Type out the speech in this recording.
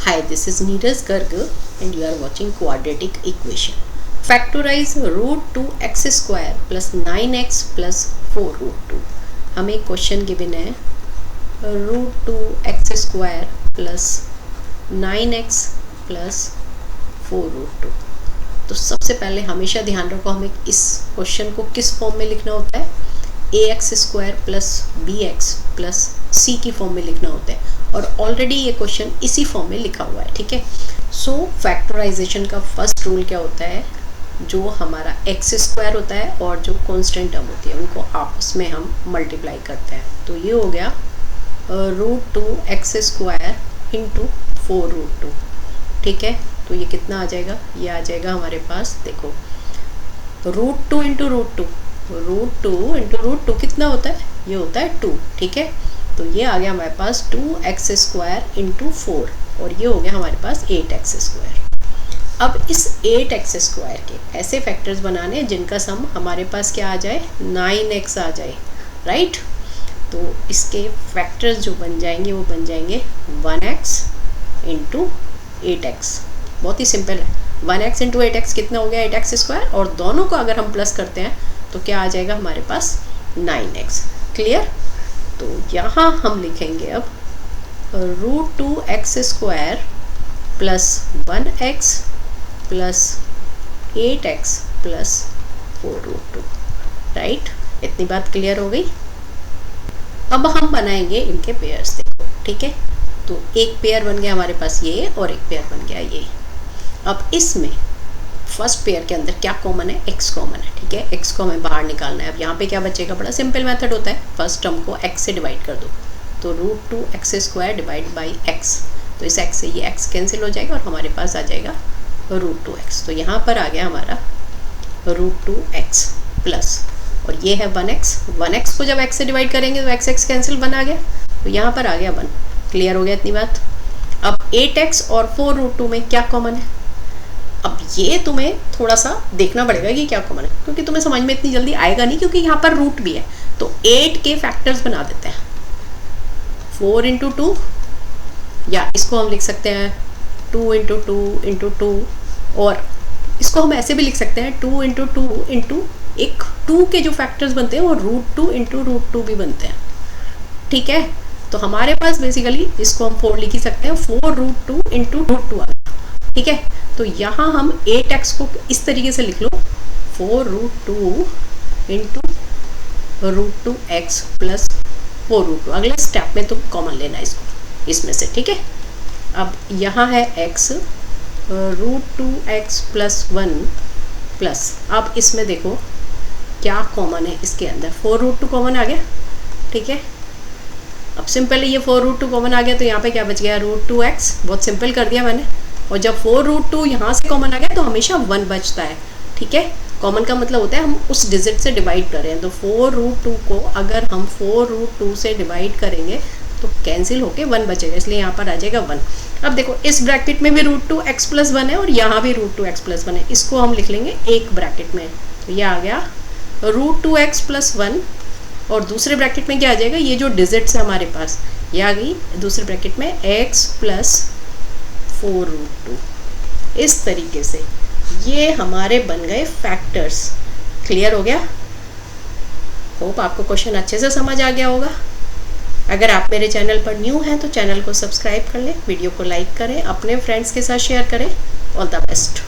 Hi, this is Neeraj Garg and you are watching quadratic equation. Factorize root 2x square plus 9x plus 4 root 2. हमें question given है root 2x square plus 9x plus 4 root 2. तो सबसे पहले हमेशा ध्यान रखो, हमें इस क्वेश्चन को किस फॉर्म में लिखना होता है, ax square plus bx plus c की फॉर्म में लिखना होता है और ऑलरेडी ये क्वेश्चन इसी फॉर्म में लिखा हुआ है. ठीक है. सो फैक्टराइजेशन का फर्स्ट रूल क्या होता है, जो हमारा एक्स स्क्वायर होता है और जो कांस्टेंट टर्म होती है उनको आपस में हम मल्टीप्लाई करते हैं. तो ये हो गया root 2x square into 4 root 2. ठीक है. तो ये कितना आ जाएगा, ये आ जाएगा हमारे पास, देखो root 2 into root 2, root 2 into root 2 कितना होता है, ये होता है 2. ठीक है. तो ये आ गया हमारे पास 2x स्क्वायर इंटू 4 और ये हो गया हमारे पास 8x स्क्वायर. अब इस 8x स्क्वायर के ऐसे फैक्टर्स बनाने जिनका सम हमारे पास क्या आ जाए, 9x आ जाए. राइट. तो इसके फैक्टर्स जो बन जाएंगे वो बन जाएंगे 1x इंटू 8x. बहुत ही सिंपल है. 1x इंटू 8x कितना हो गया, 8x स्क्वायर, और दोनों को अगर हम प्लस करते हैं तो क्या आ जाएगा हमारे पास 9x. क्लियर. तो यहाँ हम लिखेंगे अब root 2x square plus 1x plus 8x plus 4 root 2. Right. इतनी बात क्लियर हो गई. अब हम बनाएंगे इनके पेयर्स. देखो. ठीक है. तो एक पेयर बन गया हमारे पास ये और एक पेयर बन गया ये. अब इसमें फर्स्ट पेयर के अंदर क्या कॉमन है, x कॉमन है. ठीक है. x को हमें बाहर निकालना है. अब यहाँ पे क्या बचेगा, बड़ा सिंपल मेथड होता है, फर्स्ट टर्म को x से डिवाइड कर दो. तो root 2x square divide by x. तो इस x से ये x कैंसिल हो जाएगा और हमारे पास आ जाएगा रूट 2x. तो यहाँ पर आ गया हमारा रूट 2x प्लस, और ये है 1x. 1x को जब x से डिवाइड करेंगे तो x कैंसिल 1 आ गया, तो यहाँ पर आ गया 1. क्लियर हो गया इतनी बात. अब 8x और 4 रूट 2 में क्या कॉमन है, अब ये तुम्हें थोड़ा सा देखना पड़ेगा कि क्या कॉमन है, क्योंकि तुम्हें समझ में इतनी जल्दी आएगा नहीं, क्योंकि यहाँ पर रूट भी है. तो 8 के फैक्टर्स बना देते हैं, 4 इंटू 2, या इसको हम लिख सकते हैं 2 इंटू 2 इंटू 2, और इसको हम ऐसे भी लिख सकते हैं 2 इंटू 2 इंटू एक 2 के जो फैक्टर्स बनते हैं वो रूट 2 इंटू रूट 2 भी बनते हैं. ठीक है. तो हमारे पास बेसिकली इसको हम 4 लिख ही सकते हैं, 4 रूट 2 इंटू रूट 2 आ गया. ठीक है. तो यहाँ हम 8x को इस तरीके से लिख लो, 4 root 2 into root 2x plus 4 root 2. अगले स्टेप में तुम कॉमन लेना इसको इसमें से. ठीक है. अब यहाँ है x, root 2x plus 1 plus, अब इसमें देखो क्या कॉमन है इसके अंदर, 4 रूट 2 कॉमन आ गया. ठीक है. अब सिंपल ये 4 रूट 2 कॉमन आ गया, तो यहाँ पे क्या बच गया, रूट 2x. बहुत सिंपल कर दिया मैंने. और जब 4 रूट 2 यहाँ से कॉमन आ गया तो हमेशा 1 बचता है. ठीक है. कॉमन का मतलब होता है हम उस डिजिट से डिवाइड कर रहे हैं. तो 4 रूट 2 को अगर हम 4 रूट 2 से डिवाइड करेंगे तो कैंसिल होके 1 बचेगा, इसलिए यहाँ पर आ जाएगा 1. अब देखो इस ब्रैकेट में भी रूट 2x प्लस 1 है और यहाँ भी रूट 2x प्लस 1 है. इसको हम लिख लेंगे एक ब्रैकेट में. तो ये आ गया रूट 2x प्लस 1, और दूसरे ब्रैकेट में क्या आ जाएगा, ये जो डिजिट्स है हमारे पास ये आ गई दूसरे ब्रैकेट में x प्लस 4 रूट 2. इस तरीके से ये हमारे बन गए फैक्टर्स. क्लियर हो गया. होप आपको क्वेश्चन अच्छे से समझ आ गया होगा. अगर आप मेरे चैनल पर न्यू हैं तो चैनल को सब्सक्राइब कर लें, वीडियो को लाइक करें, अपने फ्रेंड्स के साथ शेयर करें. All the best.